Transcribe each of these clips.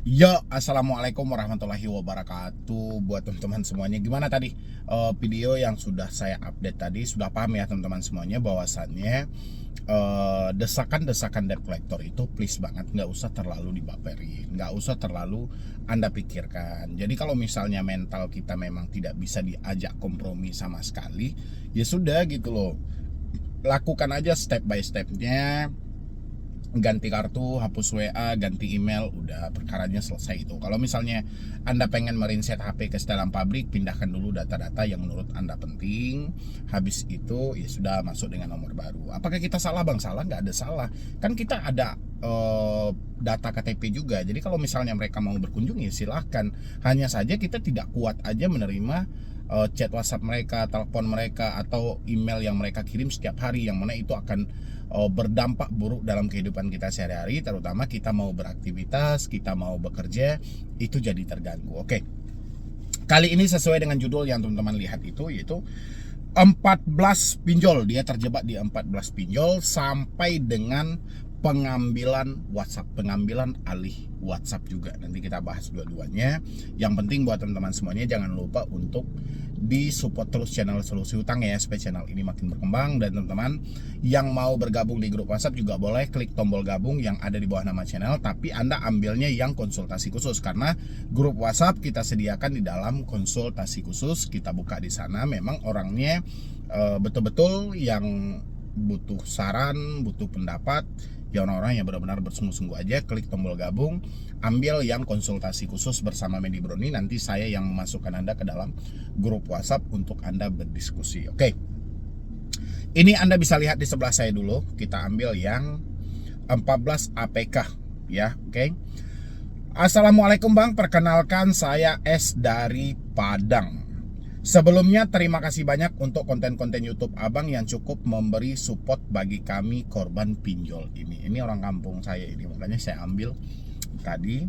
Yo, assalamualaikum warahmatullahi wabarakatuh. Buat teman-teman semuanya, gimana tadi video yang sudah saya update tadi? Sudah paham ya teman-teman semuanya bahwasannya desakan-desakan debt collector itu please banget nggak usah terlalu dibaperin, nggak usah terlalu Anda pikirkan. Jadi kalau misalnya mental kita memang tidak bisa diajak kompromi sama sekali, ya sudah gitu loh. Lakukan aja step by stepnya, ganti kartu, hapus WA, ganti email, udah perkaranya selesai itu. Kalau misalnya Anda pengen merinset HP ke setelan pabrik, pindahkan dulu data-data yang menurut Anda penting. Habis itu ya sudah masuk dengan nomor baru. Apakah kita salah Bang? Salah, nggak ada salah. Kan kita ada data KTP juga. Jadi kalau misalnya mereka mau berkunjung ya silahkan. Hanya saja kita tidak kuat aja menerima chat WhatsApp mereka, telepon mereka, atau email yang mereka kirim setiap hari, yang mana itu akan berdampak buruk dalam kehidupan kita sehari-hari, terutama kita mau beraktivitas, kita mau bekerja, itu jadi terganggu. Oke, kali ini sesuai dengan judul yang teman-teman lihat itu, yaitu 14 pinjol. Dia terjebak di 14 pinjol sampai dengan pengambilan WhatsApp, pengambilan alih WhatsApp juga. Nanti kita bahas dua-duanya. Yang penting buat teman-teman semuanya, jangan lupa untuk di support terus channel Solusi Utang ya, supaya channel ini makin berkembang. Dan teman-teman yang mau bergabung di grup WhatsApp juga boleh klik tombol gabung yang ada di bawah nama channel, tapi Anda ambilnya yang konsultasi khusus, karena grup WhatsApp kita sediakan di dalam konsultasi khusus. Kita buka di sana, memang orangnya betul-betul yang butuh saran, butuh pendapat, ya orang-orang yang benar-benar bersungguh-sungguh aja. Klik tombol gabung, ambil yang konsultasi khusus bersama Medi Broni. Nanti saya yang memasukkan Anda ke dalam grup WhatsApp untuk Anda berdiskusi. Oke, ini Anda bisa lihat di sebelah saya dulu. Kita ambil yang 14 APK ya. Oke, Assalamualaikum Bang, perkenalkan saya S dari Padang. Sebelumnya terima kasih banyak untuk konten-konten YouTube Abang yang cukup memberi support bagi kami korban pinjol ini. Ini orang kampung saya ini, makanya saya ambil tadi.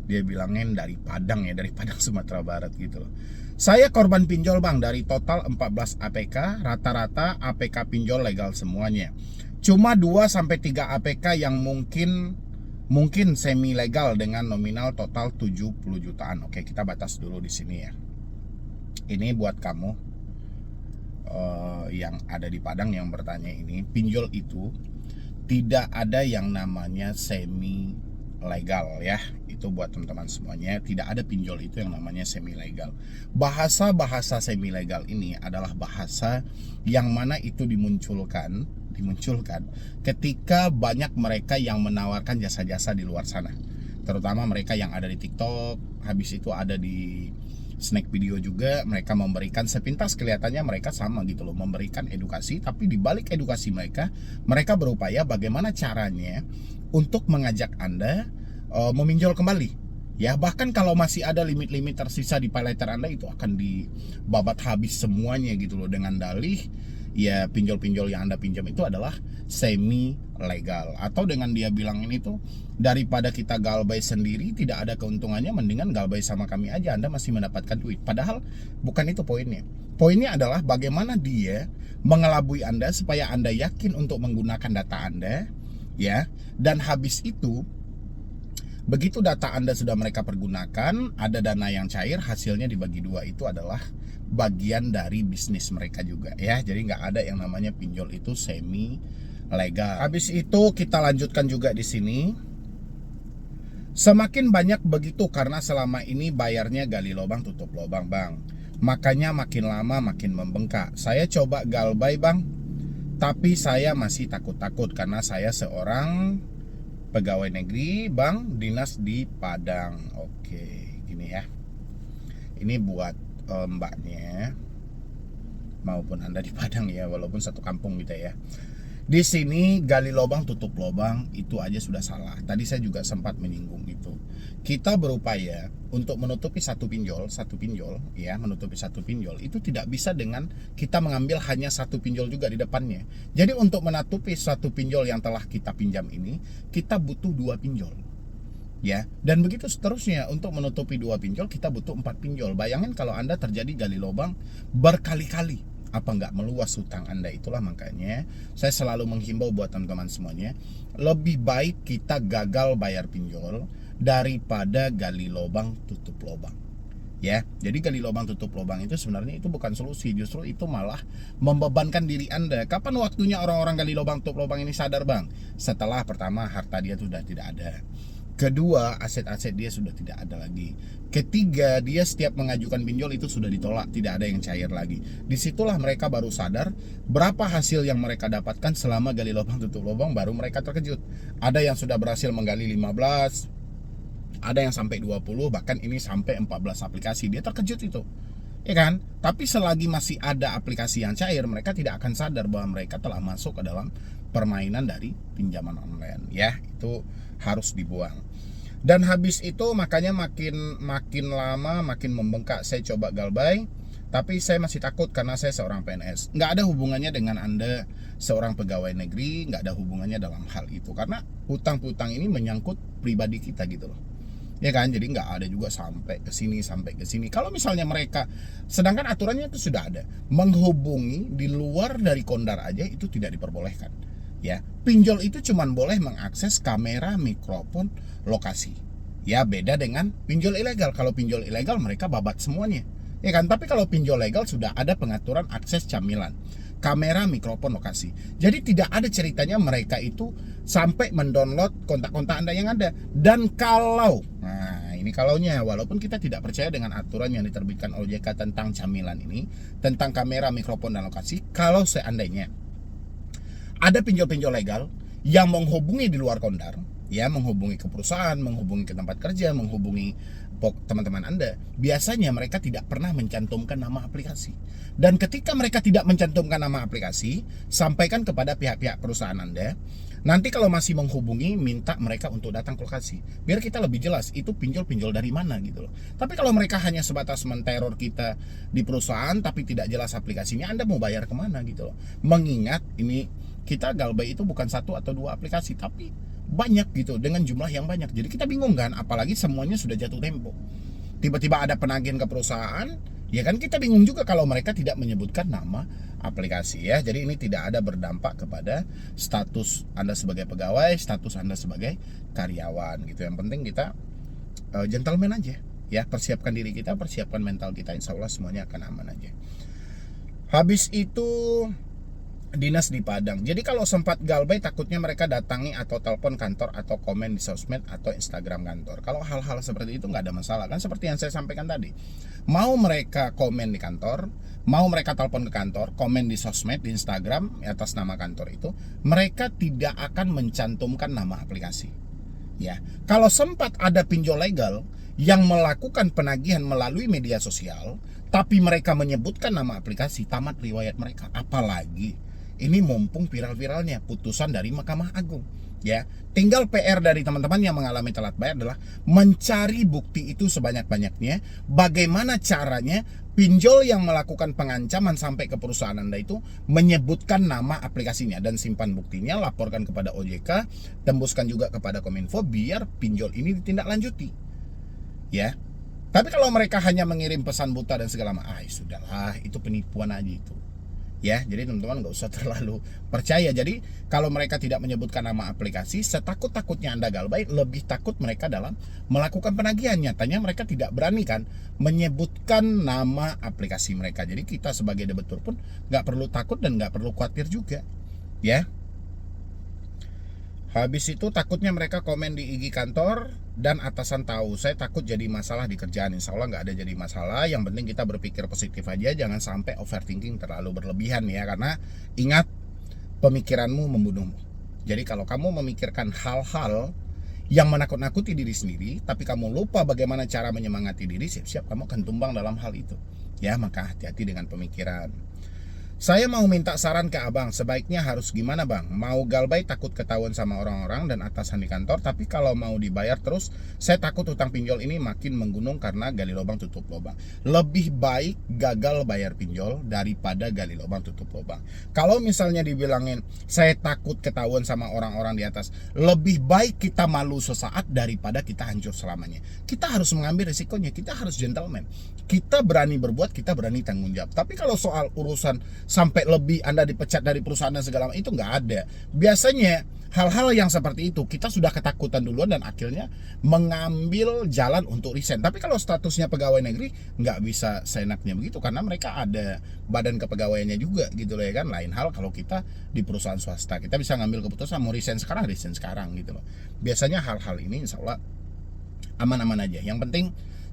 Dia bilangin dari Padang ya, dari Padang Sumatera Barat gitu loh. Saya korban pinjol Bang, dari total 14 APK, rata-rata APK pinjol legal semuanya. Cuma 2-3 APK yang mungkin semi legal dengan nominal total 70 jutaan. Oke, kita batas dulu di sini ya. Ini buat kamu yang ada di Padang yang bertanya ini, pinjol itu tidak ada yang namanya semi legal ya. Itu buat teman-teman semuanya, tidak ada pinjol itu yang namanya semi legal. Bahasa-bahasa semi legal ini adalah bahasa yang mana itu dimunculkan ketika banyak mereka yang menawarkan jasa-jasa di luar sana, terutama mereka yang ada di TikTok, habis itu ada di snack video juga. Mereka memberikan sepintas kelihatannya mereka sama gitu loh, memberikan edukasi, tapi di balik edukasi mereka berupaya bagaimana caranya untuk mengajak Anda meminjol kembali. Ya, bahkan kalau masih ada limit-limit tersisa di paylater Anda, itu akan dibabat habis semuanya gitu loh, dengan dalih ya pinjol-pinjol yang Anda pinjam itu adalah semi legal. Atau dengan dia bilang ini tuh, daripada kita galbay sendiri tidak ada keuntungannya, mendingan galbay sama kami aja, Anda masih mendapatkan duit. Padahal bukan itu poinnya. Poinnya adalah bagaimana dia mengelabui Anda supaya Anda yakin untuk menggunakan data Anda ya. Dan habis itu, begitu data Anda sudah mereka pergunakan, ada dana yang cair, hasilnya dibagi dua. Itu adalah bagian dari bisnis mereka juga ya. Jadi nggak ada yang namanya pinjol itu semi legal. Habis itu kita lanjutkan juga di sini. Semakin banyak begitu karena selama ini bayarnya gali lubang tutup lubang Bang. Makanya makin lama makin membengkak. Saya coba galbay Bang, tapi saya masih takut-takut karena saya seorang pegawai negeri Bang, dinas di Padang. Oke, gini ya. Ini buat mbaknya maupun Anda di Padang ya, walaupun satu kampung gitu ya. Di sini gali lubang tutup lubang itu aja sudah salah. Tadi saya juga sempat menyinggung itu. Kita berupaya untuk menutupi satu pinjol ya, menutupi satu pinjol itu tidak bisa dengan kita mengambil hanya satu pinjol juga di depannya. Jadi untuk menutupi satu pinjol yang telah kita pinjam ini, kita butuh 2 pinjol. Ya, dan begitu seterusnya. Untuk menutupi 2 pinjol kita butuh 4 pinjol. Bayangin kalau Anda terjadi gali lubang berkali-kali, apa nggak meluas hutang Anda. Itulah makanya saya selalu menghimbau buat teman-teman semuanya, lebih baik kita gagal bayar pinjol daripada gali lubang tutup lubang. Ya, jadi gali lubang tutup lubang itu sebenarnya itu bukan solusi, justru itu malah membebankan diri Anda. Kapan waktunya orang-orang gali lubang tutup lubang ini sadar, Bang? Setelah pertama harta dia sudah tidak ada. Kedua, aset-aset dia sudah tidak ada lagi. Ketiga, dia setiap mengajukan pinjol itu sudah ditolak, tidak ada yang cair lagi. Disitulah mereka baru sadar berapa hasil yang mereka dapatkan selama gali lubang tutup lubang, baru mereka terkejut. Ada yang sudah berhasil menggali 15, ada yang sampai 20, bahkan ini sampai 14 aplikasi. Dia terkejut itu, ya kan? Tapi selagi masih ada aplikasi yang cair, mereka tidak akan sadar bahwa mereka telah masuk ke dalam permainan dari pinjaman online. Ya, itu harus dibuang. Dan habis itu makanya makin lama makin membengkak. Saya coba galbay, tapi saya masih takut karena saya seorang PNS. Nggak ada hubungannya dengan Anda seorang pegawai negeri, nggak ada hubungannya dalam hal itu. Karena hutang-hutang ini menyangkut pribadi kita gitu loh. Ya kan, jadi nggak ada juga sampai ke sini. Kalau misalnya mereka, sedangkan aturannya itu sudah ada, menghubungi di luar dari kondar aja itu tidak diperbolehkan. Ya, pinjol itu cuman boleh mengakses kamera, mikrofon, lokasi. Ya, beda dengan pinjol ilegal. Kalau pinjol ilegal mereka babat semuanya. Ya kan, tapi kalau pinjol legal sudah ada pengaturan akses camilan, kamera, mikrofon, lokasi. Jadi tidak ada ceritanya mereka itu sampai mendownload kontak-kontak Anda yang ada. Dan kalau, nah ini kalaunya, walaupun kita tidak percaya dengan aturan yang diterbitkan OJK tentang camilan ini, tentang kamera, mikrofon, dan lokasi, kalau seandainya ada pinjol-pinjol legal yang menghubungi di luar kondar, ya, menghubungi ke perusahaan, menghubungi ke tempat kerja, menghubungi teman-teman Anda, biasanya mereka tidak pernah mencantumkan nama aplikasi. Dan ketika mereka tidak mencantumkan nama aplikasi, sampaikan kepada pihak-pihak perusahaan Anda. Nanti kalau masih menghubungi, minta mereka untuk datang ke lokasi, biar kita lebih jelas itu pinjol-pinjol dari mana gitu loh. Tapi kalau mereka hanya sebatas menteror kita di perusahaan tapi tidak jelas aplikasinya, Anda mau bayar kemana gitu loh. Mengingat ini kita galbay itu bukan satu atau dua aplikasi, tapi banyak gitu, dengan jumlah yang banyak. Jadi kita bingung kan, apalagi semuanya sudah jatuh tempo. Tiba-tiba ada penagihan ke perusahaan, ya kan kita bingung juga kalau mereka tidak menyebutkan nama aplikasi ya. Jadi ini tidak ada berdampak kepada status Anda sebagai pegawai, status Anda sebagai karyawan gitu. Yang penting kita gentleman aja ya, persiapkan diri kita, persiapkan mental kita, insya Allah semuanya akan aman aja. Habis itu dinas di Padang. Jadi kalau sempat galbay takutnya mereka datangi atau telepon kantor atau komen di sosmed atau Instagram kantor. Kalau hal-hal seperti itu nggak ada masalah kan, seperti yang saya sampaikan tadi. Mau mereka komen di kantor, mau mereka telepon ke kantor, komen di sosmed, di Instagram atas nama kantor itu, mereka tidak akan mencantumkan nama aplikasi. Ya, kalau sempat ada pinjol legal yang melakukan penagihan melalui media sosial, tapi mereka menyebutkan nama aplikasi, tamat riwayat mereka. Apalagi ini mumpung viral-viralnya putusan dari Mahkamah Agung, ya. Tinggal PR dari teman-teman yang mengalami telat bayar adalah mencari bukti itu sebanyak-banyaknya. Bagaimana caranya pinjol yang melakukan pengancaman sampai ke perusahaan Anda itu menyebutkan nama aplikasinya, dan simpan buktinya, laporkan kepada OJK, tembuskan juga kepada Kominfo biar pinjol ini ditindaklanjuti. Ya. Tapi kalau mereka hanya mengirim pesan buta dan segala macam, sudahlah, itu penipuan aja itu. Ya, jadi teman-teman nggak usah terlalu percaya. Jadi kalau mereka tidak menyebutkan nama aplikasi, setakut-takutnya Anda galbay, lebih takut mereka dalam melakukan penagihan. Nyatanya mereka tidak berani kan menyebutkan nama aplikasi mereka. Jadi kita sebagai debitur pun nggak perlu takut dan nggak perlu khawatir juga, ya. Habis itu takutnya mereka komen di IG kantor dan atasan tahu. Saya takut jadi masalah di kerjaan. Insya Allah nggak ada jadi masalah. Yang penting kita berpikir positif aja, jangan sampai overthinking terlalu berlebihan ya. Karena ingat, pemikiranmu membunuhmu. Jadi kalau kamu memikirkan hal-hal yang menakut-nakuti diri sendiri, tapi kamu lupa bagaimana cara menyemangati diri, siap-siap kamu akan tumbang dalam hal itu. Ya, maka hati-hati dengan pemikiran. Saya mau minta saran ke abang, sebaiknya harus gimana bang? Mau galbay takut ketahuan sama orang-orang dan atasan di kantor, tapi kalau mau dibayar terus, saya takut utang pinjol ini makin menggunung karena gali lubang tutup lubang. Lebih baik gagal bayar pinjol daripada gali lubang tutup lubang. Kalau misalnya dibilangin, saya takut ketahuan sama orang-orang di atas, lebih baik kita malu sesaat daripada kita hancur selamanya. Kita harus mengambil risikonya, kita harus gentleman. Kita berani berbuat, kita berani tanggung jawab. Tapi kalau soal urusan sampai lebih Anda dipecat dari perusahaan dan segala macam, itu nggak ada. Biasanya hal-hal yang seperti itu kita sudah ketakutan duluan dan akhirnya mengambil jalan untuk resign. Tapi kalau statusnya pegawai negeri nggak bisa seenaknya begitu, karena mereka ada badan kepegawaiannya juga gitu loh ya kan. Lain hal kalau kita di perusahaan swasta, kita bisa ngambil keputusan mau resign sekarang gitu loh. Biasanya hal-hal ini insya Allah aman-aman aja. Yang penting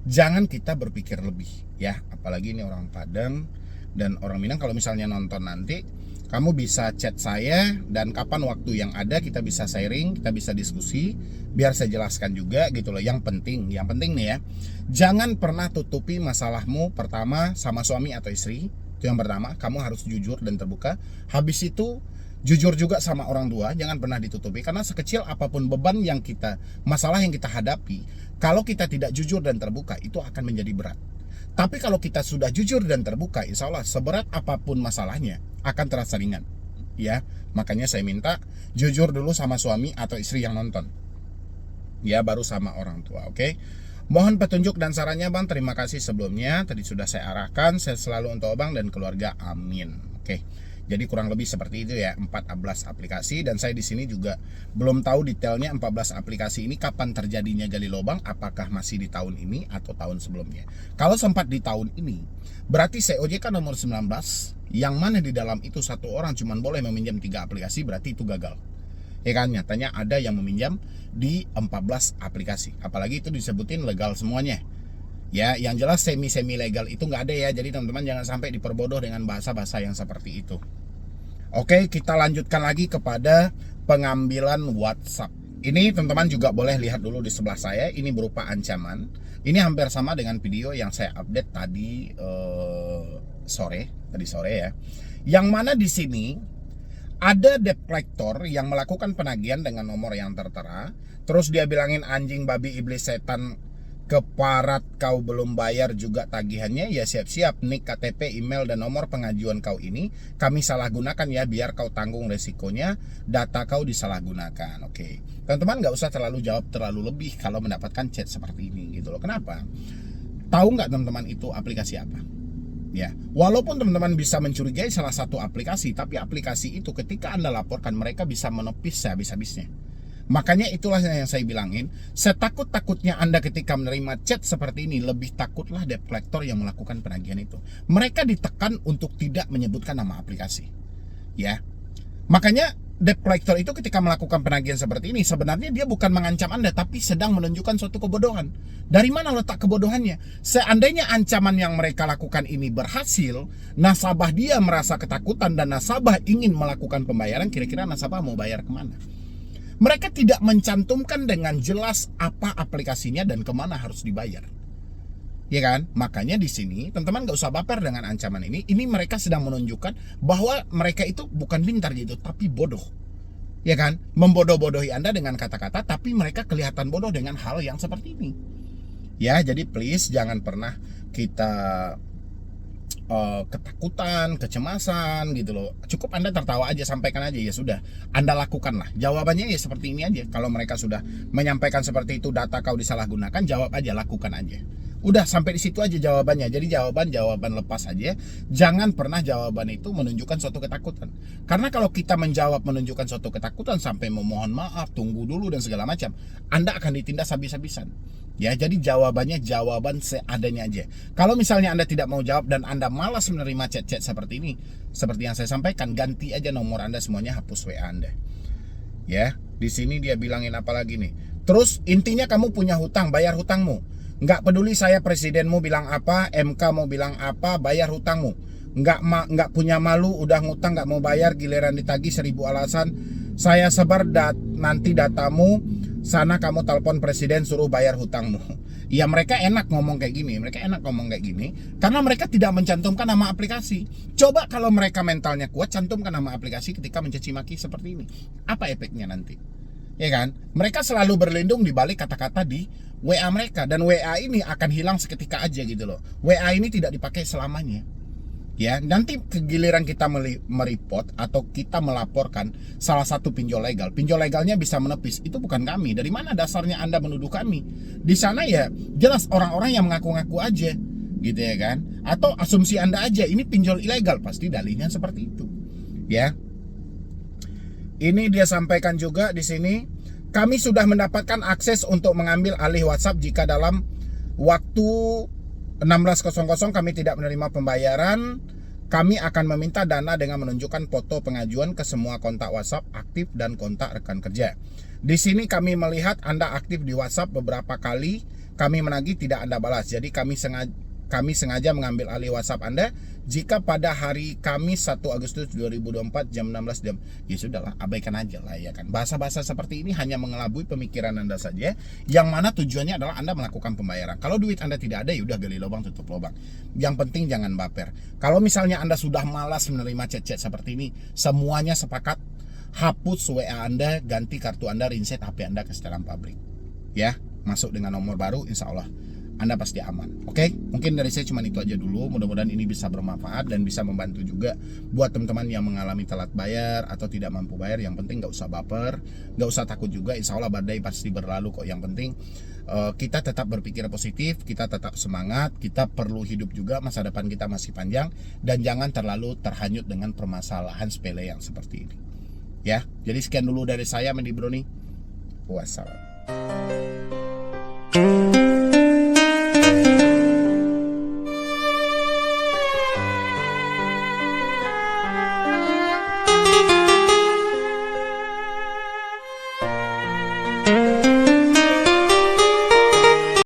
jangan kita berpikir lebih ya, apalagi ini orang Padang dan orang Minang. Kalau misalnya nonton nanti, kamu bisa chat saya dan kapan waktu yang ada kita bisa sharing, kita bisa diskusi, biar saya jelaskan juga gitu loh. Yang penting nih ya, jangan pernah tutupi masalahmu pertama sama suami atau istri. Itu yang pertama, kamu harus jujur dan terbuka. Habis itu jujur juga sama orang tua, jangan pernah ditutupi, karena sekecil apapun beban yang masalah yang kita hadapi, kalau kita tidak jujur dan terbuka itu akan menjadi berat. Tapi kalau kita sudah jujur dan terbuka, insya Allah seberat apapun masalahnya akan terasa ringan. Ya, makanya saya minta jujur dulu sama suami atau istri yang nonton. Ya, baru sama orang tua, oke? Mohon petunjuk dan sarannya Bang, terima kasih sebelumnya. Tadi sudah saya arahkan, saya selalu untuk Bang dan keluarga, amin. Oke. Jadi kurang lebih seperti itu ya, 14 aplikasi. Dan saya di sini juga belum tahu detailnya 14 aplikasi ini kapan terjadinya gali lubang, apakah masih di tahun ini atau tahun sebelumnya. Kalau sempat di tahun ini, berarti COJK nomor 19, yang mana di dalam itu satu orang cuma boleh meminjam 3 aplikasi, berarti itu gagal. Ya kan, nyatanya ada yang meminjam di 14 aplikasi. Apalagi itu disebutin legal semuanya. Ya, yang jelas semi legal itu nggak ada ya. Jadi teman-teman jangan sampai diperbodoh dengan bahasa-bahasa yang seperti itu. Oke, kita lanjutkan lagi kepada pengambilan WhatsApp. Ini teman-teman juga boleh lihat dulu di sebelah saya. Ini berupa ancaman. Ini hampir sama dengan video yang saya update tadi sore ya. Yang mana di sini ada debt collector yang melakukan penagihan dengan nomor yang tertera. Terus dia bilangin anjing, babi, iblis, setan, keparat, kau belum bayar juga tagihannya, ya siap-siap nik, KTP, email, dan nomor pengajuan kau ini kami salah gunakan ya, biar kau tanggung resikonya, data kau disalahgunakan. Oke, teman-teman nggak usah terlalu jawab terlalu lebih kalau mendapatkan chat seperti ini gitu loh. Kenapa? Tahu nggak teman-teman itu aplikasi apa? Ya, walaupun teman-teman bisa mencurigai salah satu aplikasi, tapi aplikasi itu ketika Anda laporkan mereka bisa menepis sehabis-habisnya. Makanya itulah yang saya bilangin, setakut-takutnya Anda ketika menerima chat seperti ini, lebih takutlah debt collector yang melakukan penagihan itu. Mereka ditekan untuk tidak menyebutkan nama aplikasi. Ya. Makanya debt collector itu ketika melakukan penagihan seperti ini, sebenarnya dia bukan mengancam Anda, tapi sedang menunjukkan suatu kebodohan. Dari mana letak kebodohannya? Seandainya ancaman yang mereka lakukan ini berhasil, nasabah dia merasa ketakutan dan nasabah ingin melakukan pembayaran, kira-kira nasabah mau bayar kemana? Mereka tidak mencantumkan dengan jelas apa aplikasinya dan kemana harus dibayar. Ya kan? Makanya di sini teman-teman gak usah baper dengan ancaman ini. Ini mereka sedang menunjukkan bahwa mereka itu bukan pintar gitu, tapi bodoh. Ya kan? Membodoh-bodohi Anda dengan kata-kata, tapi mereka kelihatan bodoh dengan hal yang seperti ini. Ya, jadi please jangan pernah kita ketakutan, kecemasan gitu loh. Cukup Anda tertawa aja, sampaikan aja, ya sudah, Anda lakukanlah. Jawabannya ya seperti ini aja. Kalau mereka sudah menyampaikan seperti itu, data kau disalahgunakan, jawab aja, lakukan aja. Udah sampai di situ aja jawabannya. Jadi jawaban lepas aja. Jangan pernah jawaban itu menunjukkan suatu ketakutan. Karena kalau kita menjawab menunjukkan suatu ketakutan sampai memohon maaf, tunggu dulu dan segala macam, Anda akan ditindas habis-habisan. Ya, jadi jawabannya jawaban seadanya aja. Kalau misalnya Anda tidak mau jawab dan Anda malas menerima chat-chat seperti ini, seperti yang saya sampaikan, ganti aja nomor Anda semuanya, hapus WA Anda. Ya, di sini dia bilangin apa lagi nih? Terus intinya kamu punya hutang, bayar hutangmu. Nggak peduli saya presidenmu bilang apa, MK mau bilang apa, bayar hutangmu. Nggak punya malu, udah ngutang nggak mau bayar, giliran ditagih 1000 alasan. Saya sebar nanti datamu, sana kamu telepon presiden suruh bayar hutangmu. Ya mereka enak ngomong kayak gini, karena mereka tidak mencantumkan nama aplikasi. Coba kalau mereka mentalnya kuat, cantumkan nama aplikasi ketika mencaci maki seperti ini. Apa efeknya nanti? Ya kan? Mereka selalu berlindung di balik kata-kata di WA mereka, dan WA ini akan hilang seketika aja gitu loh. WA ini tidak dipakai selamanya. Ya, nanti giliran kita mereport atau kita melaporkan salah satu pinjol legalnya bisa menepis. Itu bukan kami. Dari mana dasarnya Anda menuduh kami? Di sana ya jelas orang-orang yang mengaku-ngaku aja. gitu ya kan? Atau asumsi Anda aja ini pinjol ilegal, pasti dalihnya seperti itu. Ya. Ini dia sampaikan juga di sini, kami sudah mendapatkan akses untuk mengambil alih WhatsApp jika dalam waktu 16.00 kami tidak menerima pembayaran. Kami akan meminta dana dengan menunjukkan foto pengajuan ke semua kontak WhatsApp aktif dan kontak rekan kerja. Di sini kami melihat Anda aktif di WhatsApp beberapa kali. Kami menagih tidak Anda balas. Jadi kami sengaja mengambil alih WhatsApp Anda jika pada hari Kamis 1 Agustus 2024 jam 16 jam. Ya sudahlah, abaikan aja lah ya kan. Bahasa-bahasa seperti ini hanya mengelabui pemikiran Anda saja, yang mana tujuannya adalah Anda melakukan pembayaran. Kalau duit Anda tidak ada, ya udah gali lubang tutup lubang. Yang penting jangan baper. Kalau misalnya Anda sudah malas menerima chat-chat seperti ini, semuanya sepakat hapus WA Anda, ganti kartu Anda, reset HP Anda ke setelan pabrik. Ya, masuk dengan nomor baru, insya Allah Anda pasti aman. Oke, mungkin dari saya cuma itu aja dulu. Mudah-mudahan ini bisa bermanfaat dan bisa membantu juga buat teman-teman yang mengalami telat bayar atau tidak mampu bayar. Yang penting nggak usah baper, nggak usah takut juga. Insya Allah badai pasti berlalu kok. Yang penting kita tetap berpikir positif, kita tetap semangat, kita perlu hidup juga, masa depan kita masih panjang, dan jangan terlalu terhanyut dengan permasalahan sepele yang seperti ini. Ya, jadi sekian dulu dari saya, Mendy Brony. Wassalam.